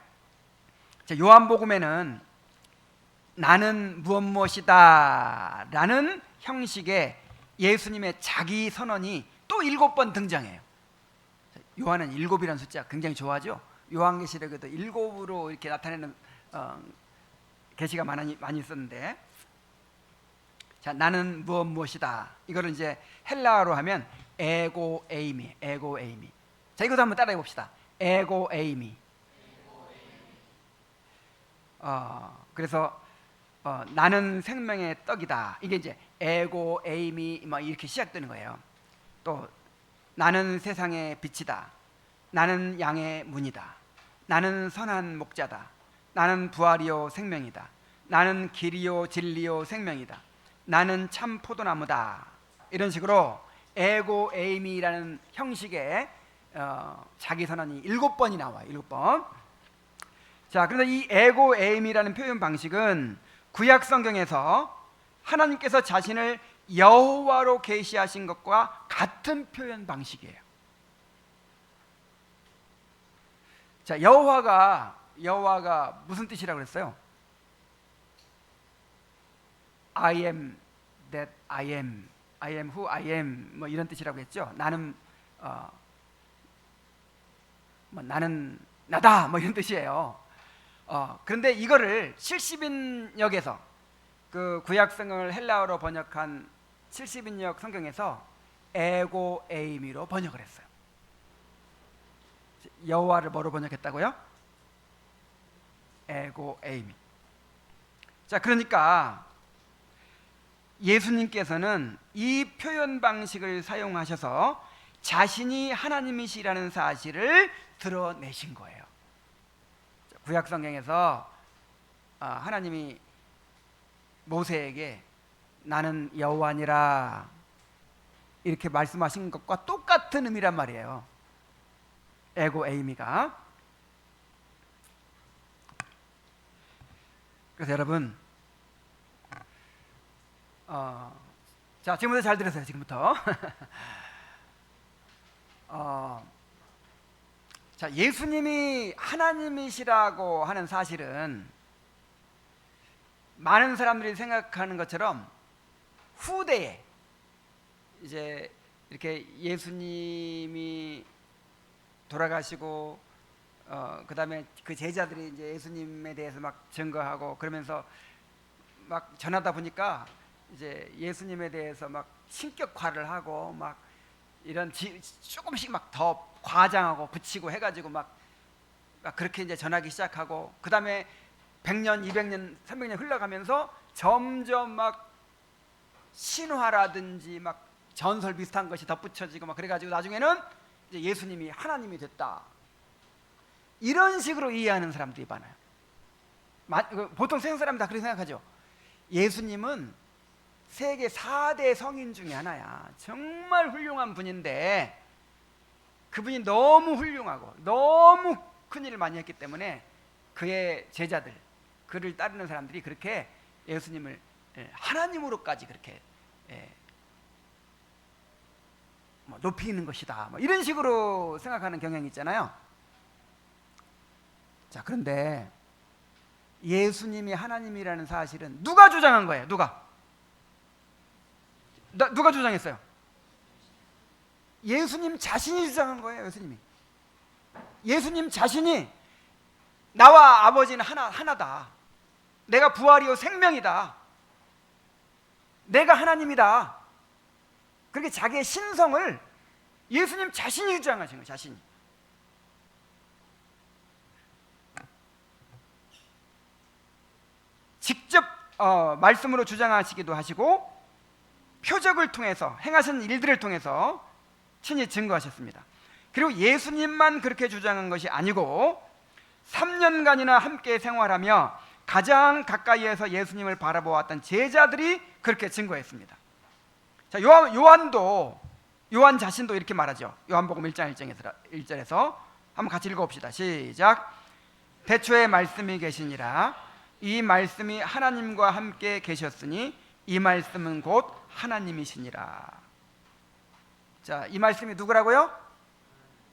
요한복음에는 나는 무엇이다 라는 형식의 예수님의 자기 선언이 또 7번 등장해요. 요한은 7이라는 숫자 굉장히 좋아하죠. 요한계시록에도 7으로 이렇게 나타내는 계시가 많이 있었는데, 자, 나는 무엇이다, 이거를 이제 헬라어로 하면 에고 에이미. 자, 이것도 한번 따라해 봅시다. 에고 에이미. 그래서 나는 생명의 떡이다, 이게 이제 에고 에이미 이렇게 시작되는 거예요. 또 나는 세상의 빛이다, 나는 양의 문이다, 나는 선한 목자다, 나는 부활이요 생명이다, 나는 길이요 진리요 생명이다, 나는 참 포도나무다, 이런 식으로 에고 에이미라는 형식의 자기 선언이 7번이 나와요. 7번. 자, 그런데 이 에고 에이미라는 표현 방식은 구약 성경에서 하나님께서 자신을 여호와로 계시하신 것과 같은 표현 방식이에요. 자, 여호와가 무슨 뜻이라고 그랬어요? I am that I am who I am, 이런 뜻이라고 했죠. 나는 나는 나다, 이런 뜻이에요. 그런데 이거를 70인역에서 그 구약 성경을 헬라어로 번역한 70인역 성경에서 에고 에이미로 번역을 했어요. 여호와를 뭐로 번역했다고요? 에고 에이미. 자, 그러니까 예수님께서는 이 표현 방식을 사용하셔서 자신이 하나님이시라는 사실을 드러내신 거예요. 구약 성경에서 하나님이 모세에게 나는 여호와니라 이렇게 말씀하신 것과 똑같은 의미란 말이에요. 에고 에이미가. 그래서 여러분, 자, 지금부터 잘 들으세요. 지금부터. 자, 예수님이 하나님이시라고 하는 사실은 많은 사람들이 생각하는 것처럼 후대에 이제 이렇게 예수님이 돌아가시고 그다음에 그 제자들이 이제 예수님에 대해서 막 증거하고 그러면서 막 전하다 보니까 이제 예수님에 대해서 막 신격화를 하고 막 이런 조금씩 막 더 과장하고 붙이고 해가지고 막 그렇게 이제 전하기 시작하고 그다음에 100년, 200년, 300년 흘러가면서 점점 막 신화라든지 막 전설 비슷한 것이 덧붙여지고 막 그래가지고 나중에는 이제 예수님이 하나님이 됐다 이런 식으로 이해하는 사람들이 많아요. 보통 세상 사람이 다 그렇게 생각하죠. 예수님은 세계 4대 성인 중에 하나야. 정말 훌륭한 분인데 그분이 너무 훌륭하고 너무 큰 일을 많이 했기 때문에 그의 제자들, 그를 따르는 사람들이 그렇게 예수님을 하나님으로까지 그렇게 높이는 것이다 이런 식으로 생각하는 경향이 있잖아요. 자, 그런데 예수님이 하나님이라는 사실은 누가 주장한 거예요? 누가 주장했어요? 예수님 자신이 주장한 거예요. 예수님 자신이 나와 아버지는 하나다. 내가 부활이요 생명이다. 내가 하나님이다. 그렇게 자기의 신성을 예수님 자신이 주장하신 거예요. 자신이. 직접 말씀으로 주장하시기도 하시고 표적을 통해서 행하신 일들을 통해서 친히 증거하셨습니다. 그리고 예수님만 그렇게 주장한 것이 아니고 3년간이나 함께 생활하며 가장 가까이에서 예수님을 바라보았던 제자들이 그렇게 증거했습니다. 자, 요한 자신도 이렇게 말하죠. 요한복음 1장 1절에서 한번 같이 읽어봅시다. 시작. 태초에 말씀이 계시니라. 이 말씀이 하나님과 함께 계셨으니 이 말씀은 곧 하나님이시니라. 자, 이 말씀이 누구라고요?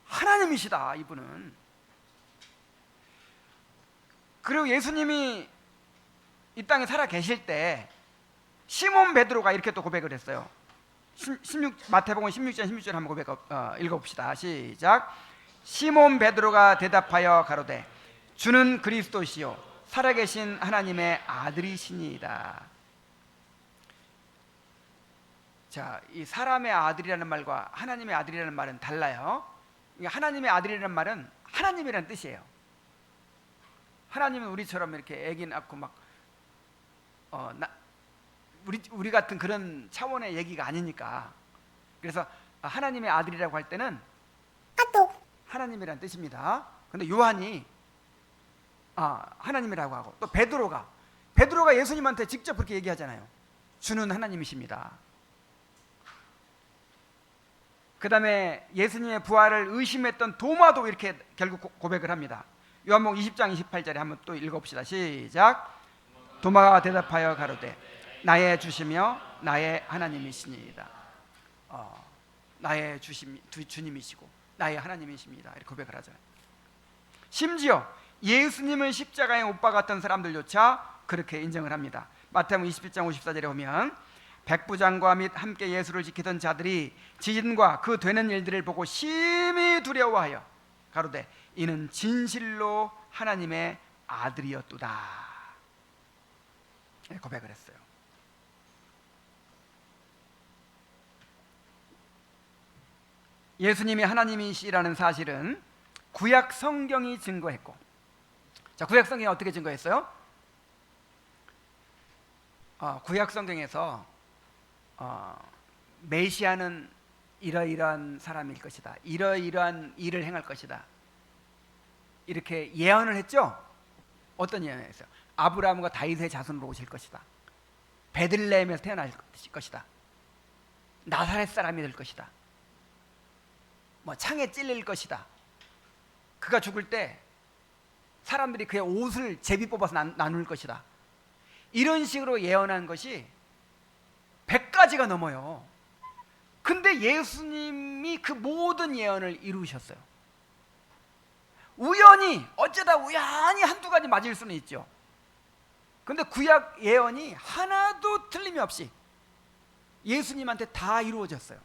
하나님이시다. 이분은. 그리고 예수님이 이 땅에 살아 계실 때 시몬 베드로가 이렇게 또 고백을 했어요. 마태복음 16장 16절 한번 읽어봅시다. 시작. 시몬 베드로가 대답하여 가로되 주는 그리스도시요 살아계신 하나님의 아들이시니이다. 자, 이 사람의 아들이라는 말과 하나님의 아들이라는 말은 달라요. 하나님의 아들이라는 말은 하나님이라는 뜻이에요. 하나님은 우리처럼 이렇게 애기 낳고 막 우리 같은 그런 차원의 얘기가 아니니까. 그래서 하나님의 아들이라고 할 때는 하나님이라는 뜻입니다. 그런데 요한이 하나님이라고 하고 또 베드로가 예수님한테 직접 그렇게 얘기하잖아요. 주는 하나님이십니다. 그 다음에 예수님의 부활을 의심했던 도마도 이렇게 결국 고백을 합니다. 요한복음 20장 28절에 한번 또 읽어봅시다. 시작. 도마가 대답하여 가로되 나의 주시며 나의 하나님이시니이다. 나의 주님이시고 나의 하나님이십니다. 이렇게 고백을 하잖아요. 심지어 예수님을 십자가에 못 박았던 사람들조차 그렇게 인정을 합니다. 마태복음 27장 54절에 보면 백부장과 및 함께 예수를 지키던 자들이 지진과 그 되는 일들을 보고 심히 두려워하여 가로되 이는 진실로 하나님의 아들이었도다. 고백을 했어요. 예수님이 하나님이시라는 사실은 구약 성경이 증거했고, 자, 구약 성경이 어떻게 증거했어요? 구약 성경에서 메시아는 이러이러한 사람일 것이다, 이러이러한 일을 행할 것이다, 이렇게 예언을 했죠. 어떤 예언을 했어요? 아브라함과 다윗의 자손으로 오실 것이다, 베들레헴에서 태어날 것이다, 나사렛 사람이 될 것이다, 뭐 창에 찔릴 것이다, 그가 죽을 때 사람들이 그의 옷을 제비 뽑아서 나눌 것이다, 이런 식으로 예언한 것이 가지가 넘어요. 근데 예수님이 그 모든 예언을 이루셨어요. 어쩌다 우연히 한두 가지 맞을 수는 있죠. 근데 구약 예언이 하나도 틀림이 없이 예수님한테 다 이루어졌어요.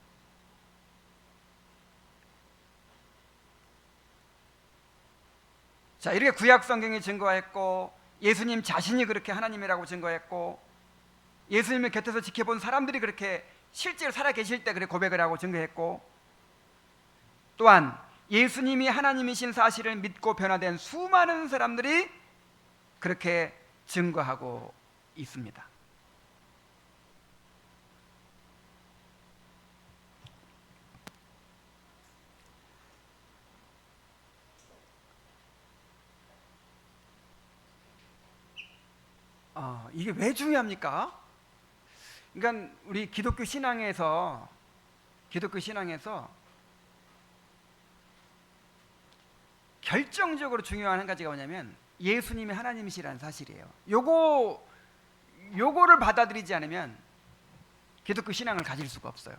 자, 이렇게 구약 성경이 증거했고, 예수님 자신이 그렇게 하나님이라고 증거했고, 예수님의 곁에서 지켜본 사람들이 그렇게 실제로 살아 계실 때 그렇게 고백을 하고 증거했고, 또한 예수님이 하나님이신 사실을 믿고 변화된 수많은 사람들이 그렇게 증거하고 있습니다. 이게 왜 중요합니까? 그러니까 우리 기독교 신앙에서 결정적으로 중요한 한 가지가 뭐냐면 예수님이 하나님이시라는 사실이에요. 요거를 받아들이지 않으면 기독교 신앙을 가질 수가 없어요.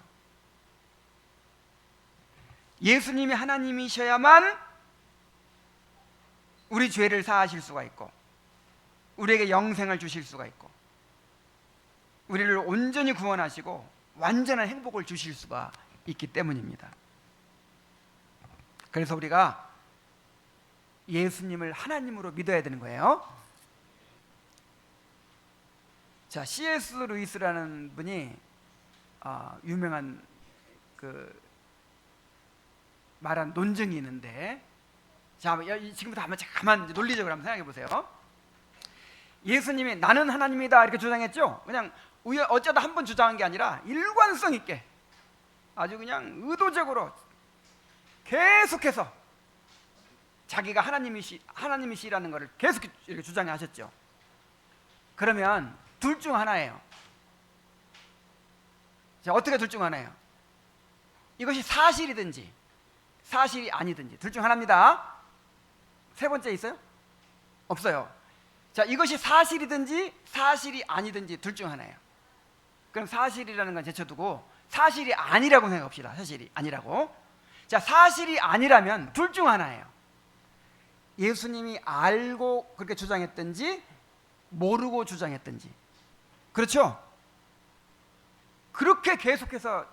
예수님이 하나님이셔야만 우리 죄를 사하실 수가 있고, 우리에게 영생을 주실 수가 있고, 우리를 온전히 구원하시고 완전한 행복을 주실 수가 있기 때문입니다. 그래서 우리가 예수님을 하나님으로 믿어야 되는 거예요. 자, C.S. 루이스라는 분이 유명한 그 말한 논증이 있는데, 자, 지금부터 한번 가만 논리적으로 한번 생각해 보세요. 예수님이 나는 하나님이다 이렇게 주장했죠. 그냥 어쩌다 한 번 주장한 게 아니라 일관성 있게 아주 그냥 의도적으로 계속해서 자기가 하나님이시라는 것을 계속 이렇게 주장하셨죠. 그러면 둘 중 하나예요. 자, 어떻게 둘 중 하나예요? 이것이 사실이든지 사실이 아니든지 둘 중 하나입니다. 세 번째 있어요? 없어요. 자, 이것이 사실이든지 사실이 아니든지 둘 중 하나예요. 그럼 사실이라는 건 제쳐두고 사실이 아니라고 생각합시다. 사실이 아니라고. 자, 사실이 아니라면 둘 중 하나예요. 예수님이 알고 그렇게 주장했든지 모르고 주장했든지. 그렇죠? 그렇게 계속해서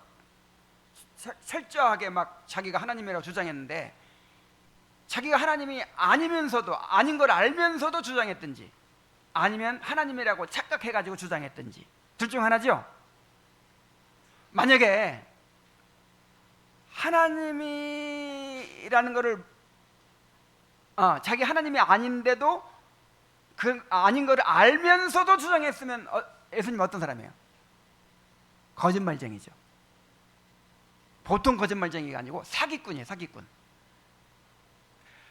철저하게 막 자기가 하나님이라고 주장했는데, 자기가 하나님이 아니면서도, 아닌 걸 알면서도 주장했든지, 아니면 하나님이라고 착각해가지고 주장했든지 둘 중 하나죠. 만약에 하나님이라는 거를 자기 하나님이 아닌데도 그 아닌 거를 알면서도 주장했으면 예수님 어떤 사람이에요? 거짓말쟁이죠. 보통 거짓말쟁이가 아니고 사기꾼이에요. 사기꾼.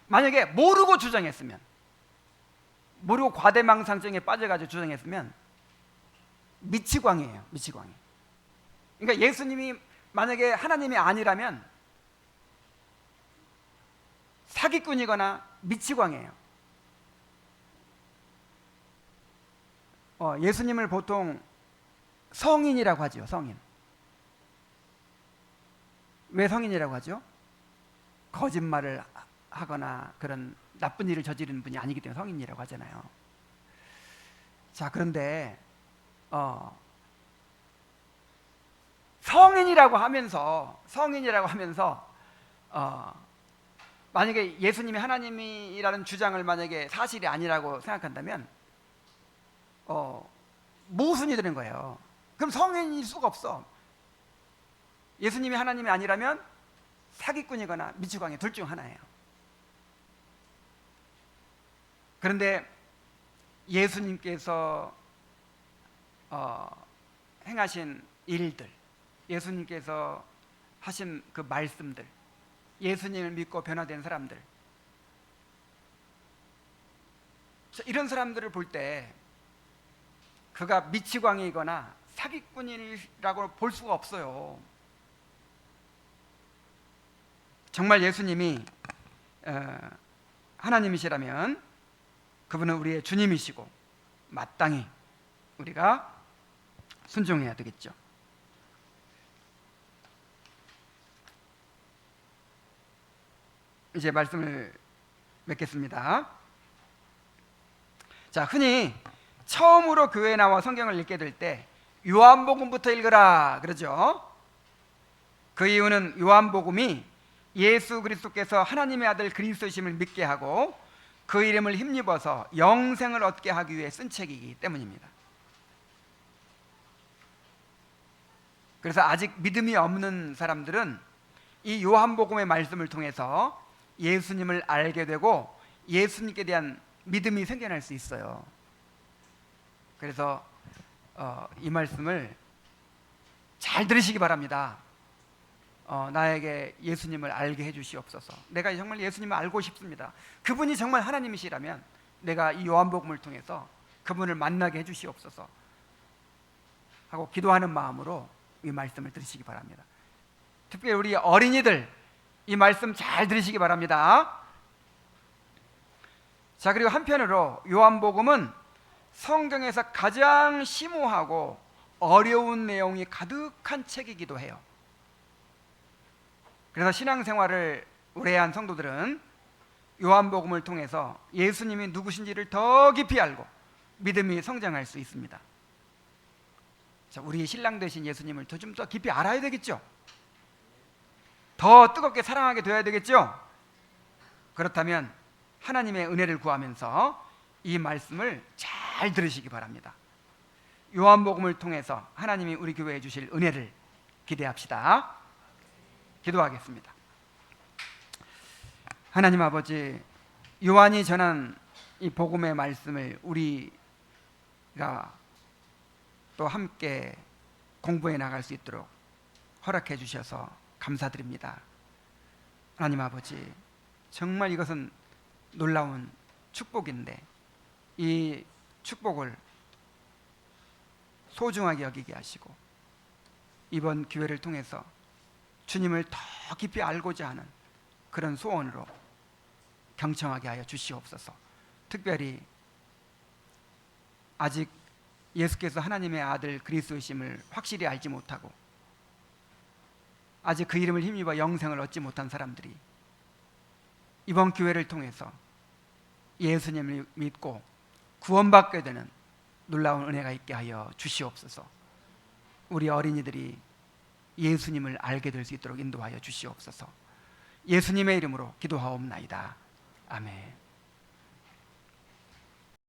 만약에 모르고 주장했으면, 모르고 과대망상증에 빠져가지고 주장했으면 미치광이에요. 미치광이. 그러니까 예수님이 만약에 하나님이 아니라면 사기꾼이거나 미치광이에요. 예수님을 보통 성인이라고 하죠. 성인. 왜 성인이라고 하죠? 거짓말을 하거나 그런 나쁜 일을 저지르는 분이 아니기 때문에 성인이라고 하잖아요. 자, 그런데 성인이라고 하면서 만약에 예수님이 하나님이라는 주장을 만약에 사실이 아니라고 생각한다면 모순이 되는 거예요. 그럼 성인일 수가 없어. 예수님이 하나님이 아니라면 사기꾼이거나 미치광이 둘 중 하나예요. 그런데 예수님께서 행하신 일들, 예수님께서 하신 그 말씀들, 예수님을 믿고 변화된 사람들, 이런 사람들을 볼 때 그가 미치광이거나 사기꾼이라고 볼 수가 없어요. 정말 예수님이 하나님이시라면 그분은 우리의 주님이시고 마땅히 우리가 순종해야 되겠죠. 이제 말씀을 맺겠습니다. 자, 흔히 처음으로 교회에 나와 성경을 읽게 될 때 요한복음부터 읽으라 그러죠. 그 이유는 요한복음이 예수 그리스도께서 하나님의 아들 그리스도심을 믿게 하고 그 이름을 힘입어서 영생을 얻게 하기 위해 쓴 책이기 때문입니다. 그래서 아직 믿음이 없는 사람들은 이 요한복음의 말씀을 통해서 예수님을 알게 되고 예수님께 대한 믿음이 생겨날 수 있어요. 그래서 이 말씀을 잘 들으시기 바랍니다. 나에게 예수님을 알게 해주시옵소서. 내가 정말 예수님을 알고 싶습니다. 그분이 정말 하나님이시라면 내가 이 요한복음을 통해서 그분을 만나게 해주시옵소서 하고 기도하는 마음으로 이 말씀을 들으시기 바랍니다. 특별히 우리 어린이들 이 말씀 잘 들으시기 바랍니다. 자, 그리고 한편으로 요한복음은 성경에서 가장 심오하고 어려운 내용이 가득한 책이기도 해요. 그래서 신앙생활을 오래 한 성도들은 요한복음을 통해서 예수님이 누구신지를 더 깊이 알고 믿음이 성장할 수 있습니다. 자, 우리 신랑 되신 예수님을 좀 더 깊이 알아야 되겠죠. 더 뜨겁게 사랑하게 되어야 되겠죠. 그렇다면 하나님의 은혜를 구하면서 이 말씀을 잘 들으시기 바랍니다. 요한복음을 통해서 하나님이 우리 교회에 주실 은혜를 기대합시다. 기도하겠습니다. 하나님 아버지, 요한이 전한 이 복음의 말씀을 우리가 또 함께 공부해 나갈 수 있도록 허락해 주셔서 감사드립니다. 하나님 아버지, 정말 이것은 놀라운 축복인데 이 축복을 소중하게 여기게 하시고 이번 기회를 통해서 주님을 더 깊이 알고자 하는 그런 소원으로 경청하게 하여 주시옵소서. 특별히 아직 예수께서 하나님의 아들 그리스도이심을 확실히 알지 못하고 아직 그 이름을 힘입어 영생을 얻지 못한 사람들이 이번 기회를 통해서 예수님을 믿고 구원받게 되는 놀라운 은혜가 있게 하여 주시옵소서. 우리 어린이들이 예수님을 알게 될 수 있도록 인도하여 주시옵소서. 예수님의 이름으로 기도하옵나이다. 아멘.